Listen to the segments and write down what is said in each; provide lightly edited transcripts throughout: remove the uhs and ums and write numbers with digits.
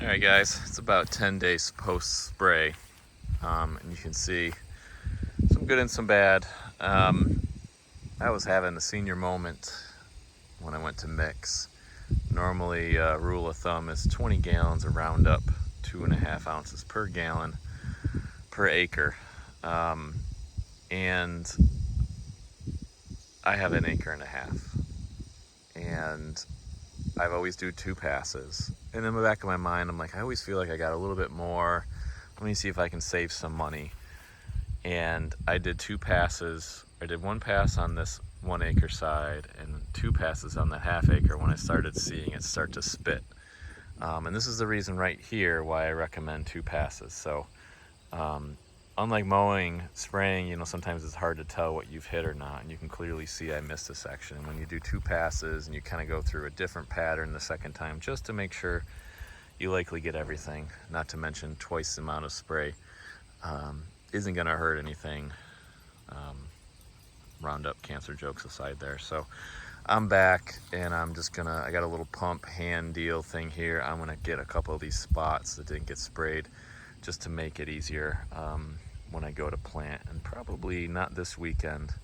Alright guys, it's about 10 days post spray, and you can see some good and some bad. I was having the senior moment when I went to mix. Normally, rule of thumb is 20 gallons of Roundup, 2.5 ounces per gallon per acre. And I have an acre and a half, and I've always do 2 passes. And in the back of my mind, I'm like, I always feel like I got a little bit more. Let me see if I can save some money. And I did 2 passes. I did 1 pass on this 1 acre side and 2 passes on the half acre when I started seeing it start to spit. And this is the reason right here why I recommend 2 passes. So unlike mowing, spraying, sometimes it's hard to tell what you've hit or not, and you can clearly see I missed a section. When you do 2 passes and you kind of go through a different pattern the second time just to make sure you likely get everything, not to mention twice the amount of spray, isn't going to hurt anything. Roundup cancer jokes aside there. So I'm back, and I got a little pump hand deal thing here. I'm gonna get a couple of these spots that didn't get sprayed just to make it easier when I go to plant, and probably not this weekend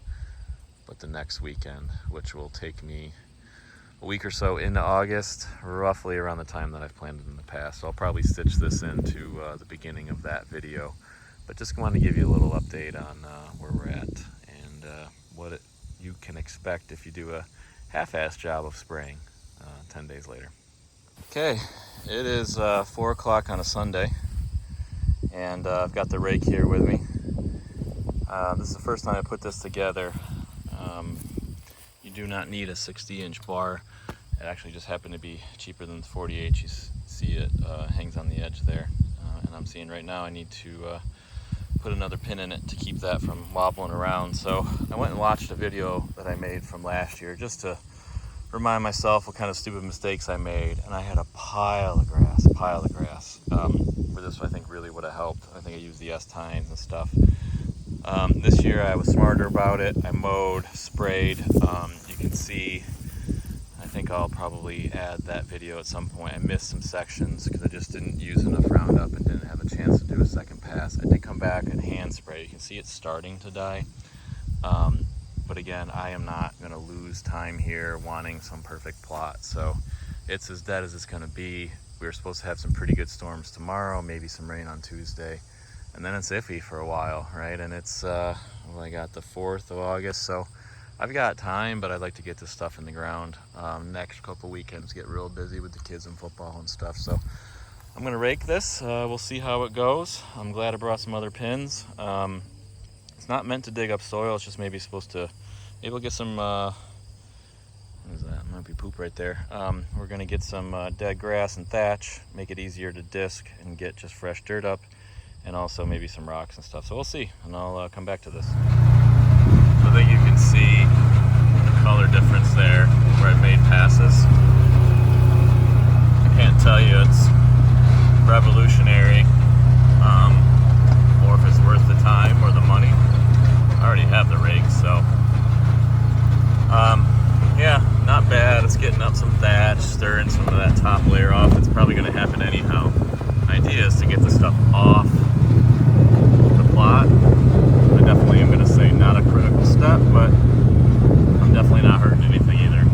but the next weekend, which will take me a week or so into August, roughly around the time that I've planned in the past. So I'll probably stitch this into the beginning of that video, but just wanted to give you a little update on where we're at and what you can expect if you do a half-assed job of spraying 10 days later. Okay, it is 4 o'clock on a Sunday, and I've got the rake here with me. This is the first time I put this together. You do not need a 60-inch bar. It actually just happened to be cheaper than the 48. You see it hangs on the edge there, and I'm seeing right now I need to put another pin in it to keep that from wobbling around. So I went and watched a video that I made from last year just to remind myself what kind of stupid mistakes I made, and I had a pile of grass. For this, I think really would have helped. I think I used the S-tines and stuff. This year I was smarter about it. I mowed, sprayed. You can see, I think I'll probably add that video at some point. I missed some sections because I just didn't use enough Roundup and didn't have a chance to do a second pass. I did come back and hand spray. You can see it's starting to die. But again, I am not going to lose time here wanting some perfect plot. So it's as dead as it's going to be. We were supposed to have some pretty good storms tomorrow, maybe some rain on Tuesday, and then it's iffy for a while, right? And it's, I got the 4th of August, so I've got time, but I'd like to get this stuff in the ground. Next couple weekends get real busy with the kids and football and stuff, so I'm going to rake this. We'll see how it goes. I'm glad I brought some other pins. It's not meant to dig up soil. It's just maybe supposed to, maybe we'll get some, what is that? Might be poop right there. We're going to get some dead grass and thatch, make it easier to disc and get just fresh dirt up, and also maybe some rocks and stuff. So we'll see, and I'll come back to this. So that you can see the color difference there where I made passes. I can't tell you it's revolutionary, or if it's worth the time or the money. I already have the rake, so yeah, not bad. It's getting up some thatch, stirring some of that top layer off. It's probably going to happen anyhow. The idea is to get the stuff off the plot. I definitely am going to say not a critical step, but I'm definitely not hurting anything either.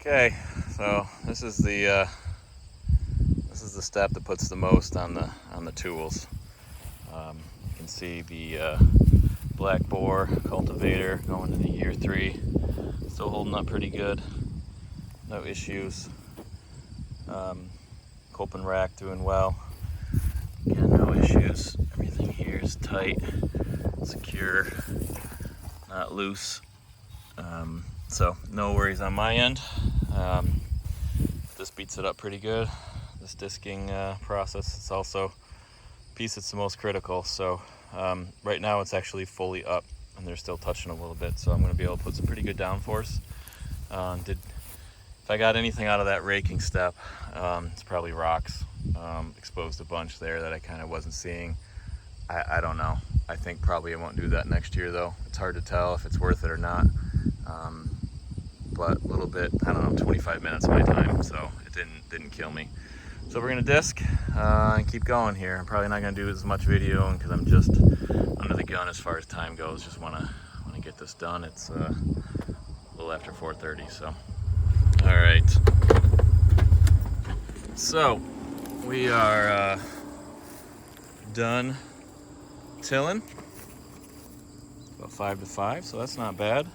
Okay, so this is the step that puts the most on the tools. You can see the black bore cultivator going into year 3, still holding up pretty good, no issues. Copen rack doing well, again, no issues. Everything here is tight, secure, not loose, so no worries on my end. This beats it up pretty good, this disking process. It's also the piece that's the most critical. So right now it's actually fully up and they're still touching a little bit, so I'm going to be able to put some pretty good downforce. If I got anything out of that raking step, it's probably rocks. Exposed a bunch there that I kind of wasn't seeing. I don't know. I think probably I won't do that next year though. It's hard to tell if it's worth it or not. But a little bit, I don't know, 25 minutes of my time, so it didn't kill me. So we're gonna disc and keep going here. I'm probably not gonna do as much video because I'm just under the gun as far as time goes. Just wanna get this done. It's a little after 4:30, so. All right. So we are done tilling. About 5 to 5, so that's not bad.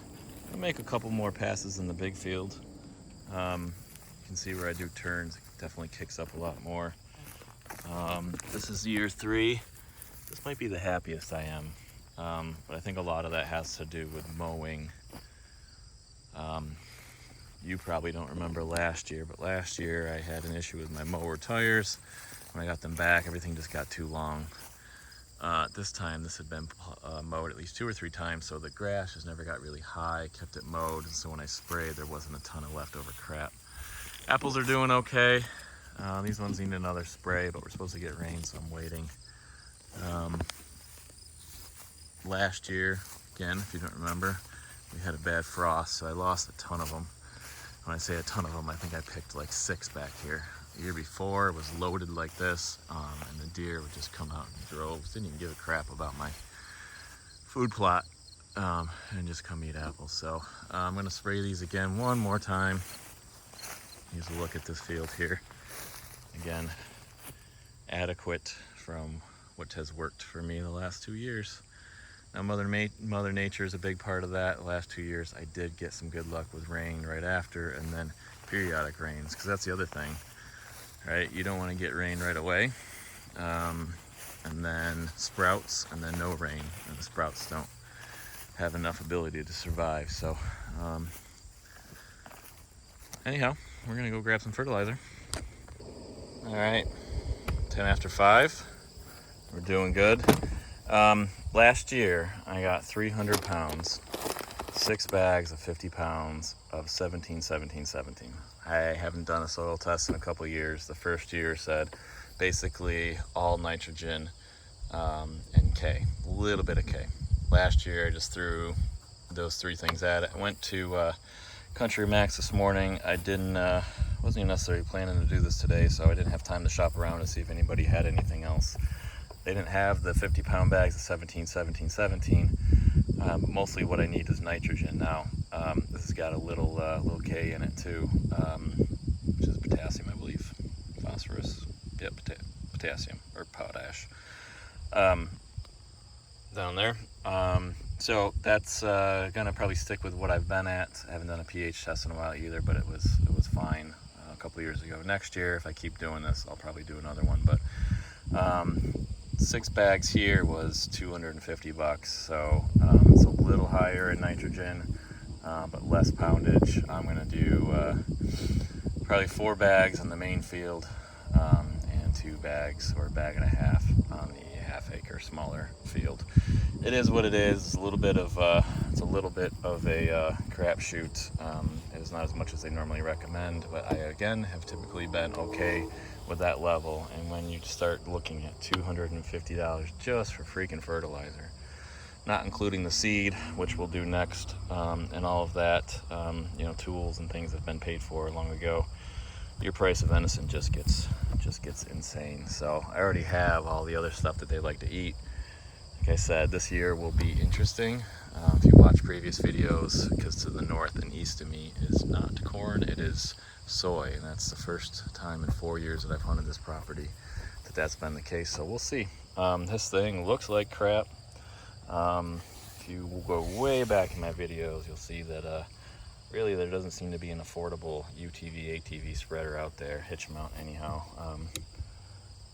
I'll make a couple more passes in the big field. You can see where I do turns, it definitely kicks up a lot more. This is year 3. This might be the happiest I am, but I think a lot of that has to do with mowing. You probably don't remember last year, but last year I had an issue with my mower tires. When I got them back, everything just got too long. This time, this had been mowed at least 2 or 3 times, so the grass just never got really high, kept it mowed, and so when I sprayed, there wasn't a ton of leftover crap. Apples are doing okay. These ones need another spray, but we're supposed to get rain, so I'm waiting. Last year, again, if you don't remember, we had a bad frost, so I lost a ton of them. When I say a ton of them, I think I picked like 6 back here. The year before it was loaded like this, and the deer would just come out in droves. Didn't even give a crap about my food plot, and just come eat apples. So I'm gonna spray these again one more time. Here's a look at this field here. Again, adequate from what has worked for me the last 2 years. Now Mother Nature is a big part of that. The last 2 years I did get some good luck with rain right after, and then periodic rains, because that's the other thing. Right, you don't want to get rain right away, and then sprouts, and then no rain, and the sprouts don't have enough ability to survive. So anyhow, we're gonna go grab some fertilizer. All right, 10 after 5, we're doing good. Last year I got 300 pounds, 6 bags of 50 pounds of 17, 17, 17. I haven't done a soil test in a couple years. The first year said basically all nitrogen and K, a little bit of K. Last year I just threw those 3 things at it. I went to Country Max this morning. I wasn't even necessarily planning to do this today, so I didn't have time to shop around to see if anybody had anything else. They didn't have the 50-pound bags of 17, 17, 17. Mostly what I need is nitrogen now. This has got a little K in it too, which is potassium, I believe. Phosphorus, yep, potassium or potash down there. So that's gonna probably stick with what I've been at. I haven't done a pH test in a while either, but it was fine a couple years ago. Next year, if I keep doing this, I'll probably do another one. But 6 bags here was $250, so it's a little higher in nitrogen, but less poundage. I'm gonna do probably 4 bags in the main field, and 2 bags or a bag and a half on the half-acre smaller field. It is what it is. It's a little bit of a crapshoot. It's not as much as they normally recommend, but I again have typically been okay with that level. And when you start looking at $250 just for freaking fertilizer, not including the seed, which we'll do next, and all of that, tools and things that have been paid for long ago, your price of venison just gets insane. So I already have all the other stuff that they like to eat. Like I said, this year will be interesting. If you watch previous videos, because to the north and east of me is not corn, it is soy, and that's the first time in 4 years that I've hunted this property that's been the case. So we'll see. This thing looks like crap. If you go way back in my videos, you'll see that really there doesn't seem to be an affordable UTV ATV spreader out there, hitch mount anyhow.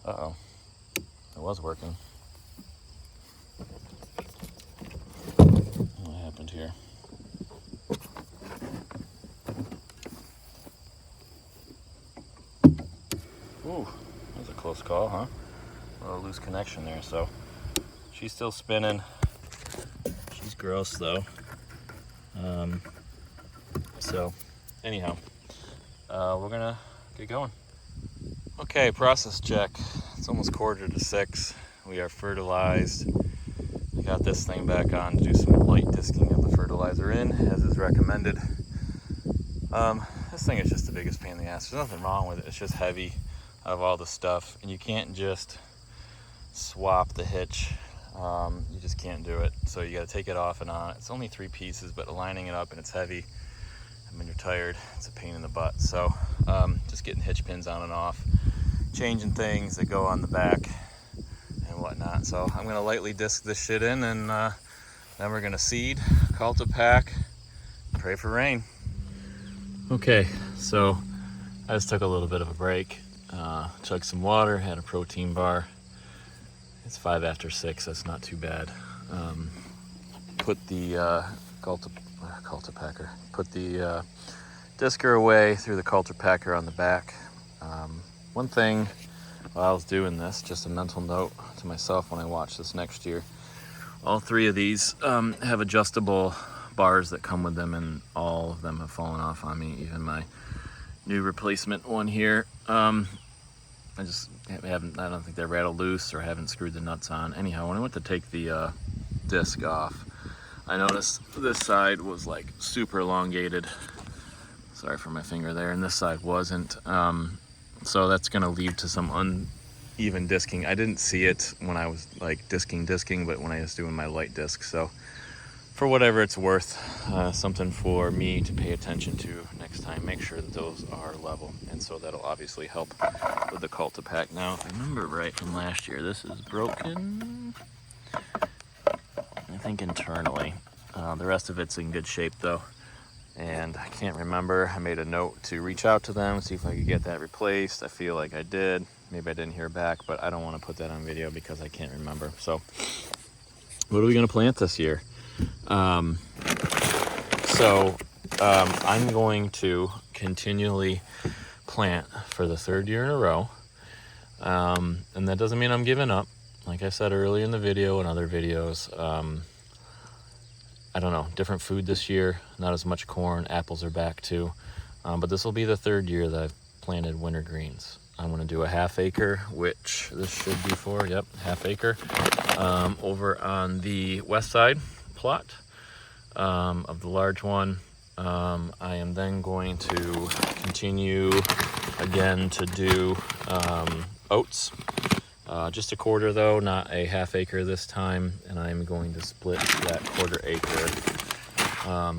Uh-oh, it was working. What happened here? Ooh, that was a close call, huh? A little loose connection there. So she's still spinning. She's gross though. So anyhow, we're gonna get going. Okay, process check. It's almost 5:45. We are fertilized. I got this thing back on to do some light disking of the fertilizer in, as is recommended. This thing is just the biggest pain in the ass. There's nothing wrong with it. It's just heavy. of all the stuff, and you can't just swap the hitch. You just can't do it. So you got to take it off and on. It's only 3 pieces, but aligning it up, and it's heavy, and when you're tired, it's a pain in the butt. So just getting hitch pins on and off, changing things that go on the back and whatnot. So I'm gonna lightly disc this shit in, and then we're gonna seed, cultipack, pray for rain. Okay, so I just took a little bit of a break, chugged some water, had a protein bar. It's 5 after 6, that's not too bad. Put the cultipacker, put the discer away, threw the cultipacker on the back. One thing while I was doing this, just a mental note to myself when I watch this next year, all 3 of these have adjustable bars that come with them, and all of them have fallen off on me, even my new replacement one here. I don't think they rattled loose, or haven't screwed the nuts on. Anyhow, when I went to take the disc off, I noticed this side was like super elongated. Sorry for my finger there, and this side wasn't. So that's gonna lead to some uneven disking. I didn't see it when I was like disking, but when I was doing my light disc. So for whatever it's worth, something for me to pay attention to next time. Make sure that those are level, and so that'll obviously help with the cultipack. Now, if I remember right from last year, this is broken, I think internally. The rest of it's in good shape though, and I can't remember. I made a note to reach out to them, see if I could get that replaced. I feel like I did. Maybe I didn't hear back, but I don't want to put that on video because I can't remember. So what are we going to plant this year? I'm going to continually plant for the 3rd year in a row, and that doesn't mean I'm giving up. Like I said earlier in the video and other videos, I don't know, different food this year, not as much corn. Apples are back too, but this will be the 3rd year that I've planted winter greens. I'm going to do a 1/2 acre, which this should be for, yep, 1/2 acre, over on the west side plot of the large one. I am then going to continue again to do oats, just a 1/4 though, not a 1/2 acre this time, and I'm going to split that 1/4 acre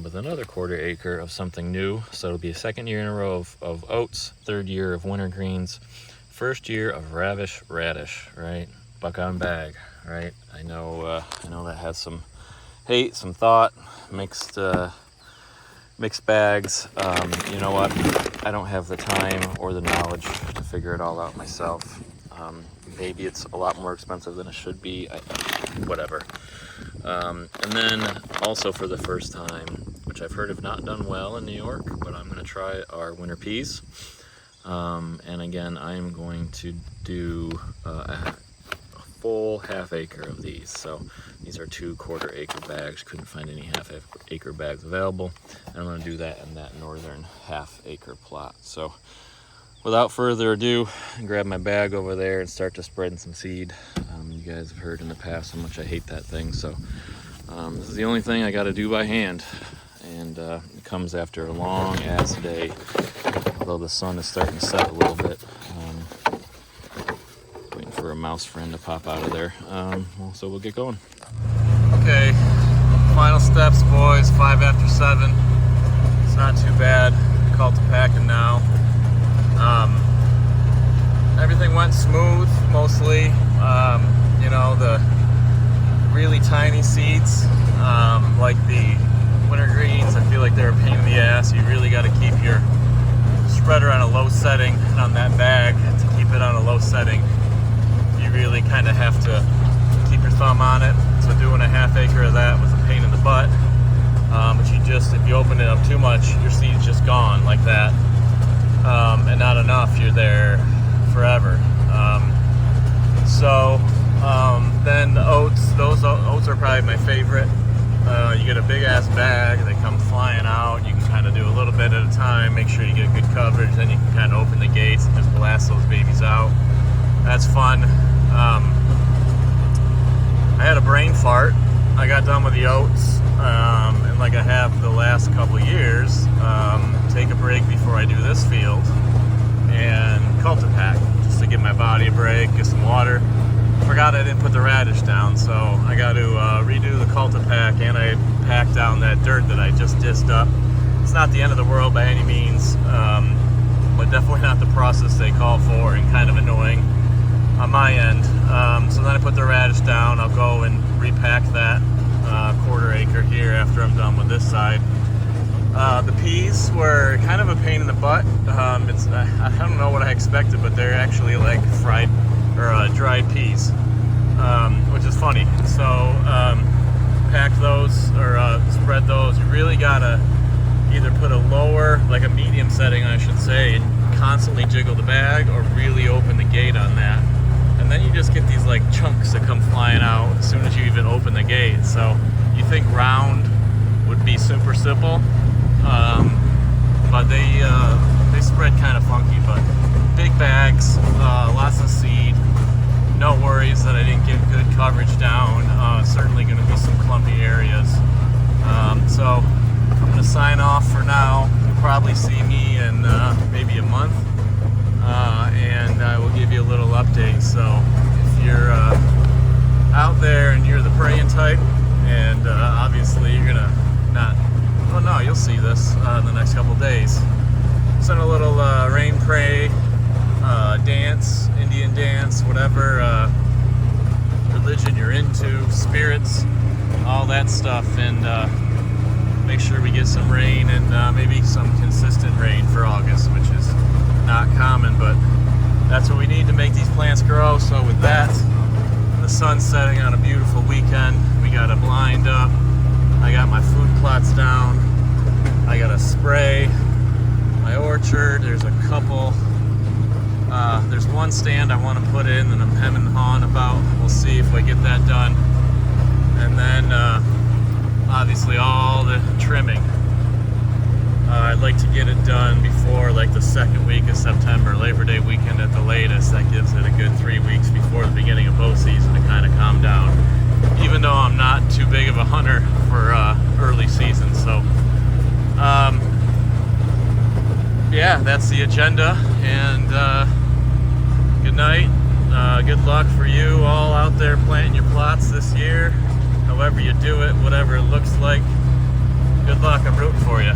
with another 1/4 acre of something new. So it'll be a 2nd year in a row of oats, 3rd year of winter greens, 1st year of ravish raddish, right? Buck on bag, right? I know that has some hate, some thought, mixed bags. You know what? I don't have the time or the knowledge to figure it all out myself. Maybe it's a lot more expensive than it should be. Whatever. And then also for the first time, which I've heard have not done well in New York, but I'm going to try our winter peas. And again, I'm going to do a full 1/2 acre of these. So these are 2 1/4 acre bags. Couldn't find any 1/2 acre bags available, and I'm going to do that in that northern 1/2 acre plot. So without further ado, grab my bag over there and start to spreading some seed. You guys have heard in the past how much I hate that thing, so this is the only thing I got to do by hand, and it comes after a long ass day, although the sun is starting to set a little bit. Waiting for a mouse friend to pop out of there. So we'll get going. Okay, final steps, boys. 5 after 7. It's not too bad. Cultipacking now. Everything went smooth, mostly. You know, the really tiny seeds, like the winter greens, I feel like they're a pain in the ass. You really got to keep your spreader on a low setting, and on that bag, to keep it on a low setting, you really kind of have to keep your thumb on it. So doing a 1/2 acre of that was a pain in the butt. But if you open it up too much, your seed's just gone like that. And not enough, you're there forever. Then the oats, those oats are probably my favorite. You get a big ass bag, they come flying out. You can kind of do a little bit at a time, make sure you get good coverage, then you can kind of open the gates and just blast those babies out. That's fun. I had a brain fart. I got done with the oats, and like I have the last couple years, take a break before I do this field and cultipack, just to rake, get some water. Forgot I didn't put the radish down, so I got to redo the cultipack, and I packed down that dirt that I just disced up. It's not the end of the world by any means, but definitely not the process they call for, and kind of annoying on my end. So then I put the radish down. I'll go and repack that quarter acre here after I'm done with this side. The peas were kind of a pain in the butt. I don't know what I expected, but they're actually like fried or dried peas, which is funny. So pack those or spread those. You really gotta either put a lower, like a medium setting I should say, and constantly jiggle the bag, or really open the gate on that. And then you just get these like chunks that come flying out as soon as you even open the gate. So you think round would be super simple, but they spread kind of funky. But big bags, lots of seed. No worries that I didn't get good coverage down. Certainly going to be some clumpy areas. So I'm going to sign off for now. You'll probably see me in maybe a month, and I will give you a little update. So if you're out there and you're the praying type, and obviously you're gonna not, oh no, you'll see this in the next couple days. Send a little rain pray dance, Indian dance, whatever religion you're into, spirits, all that stuff, and make sure we get some rain, and maybe some consistent rain for August, which is not common, but that's what we need to make these plants grow. So with that, the sun's setting on a beautiful weekend. We got a blind up. I got my food plots down. I got to spray my orchard. There's a couple. There's one stand I want to put in that I'm hemming and hawing about. We'll see if I get that done. And then obviously all the trimming. I'd like to get it done before like the second week of September, Labor Day weekend at the latest. That gives it a good 3 weeks before the beginning of bow season to kind of calm down. Even though I'm not too big of a hunter for early season. So yeah, that's the agenda, and good night. Good luck for you all out there planting your plots this year. However you do it, whatever it looks like, good luck. I'm rooting for you.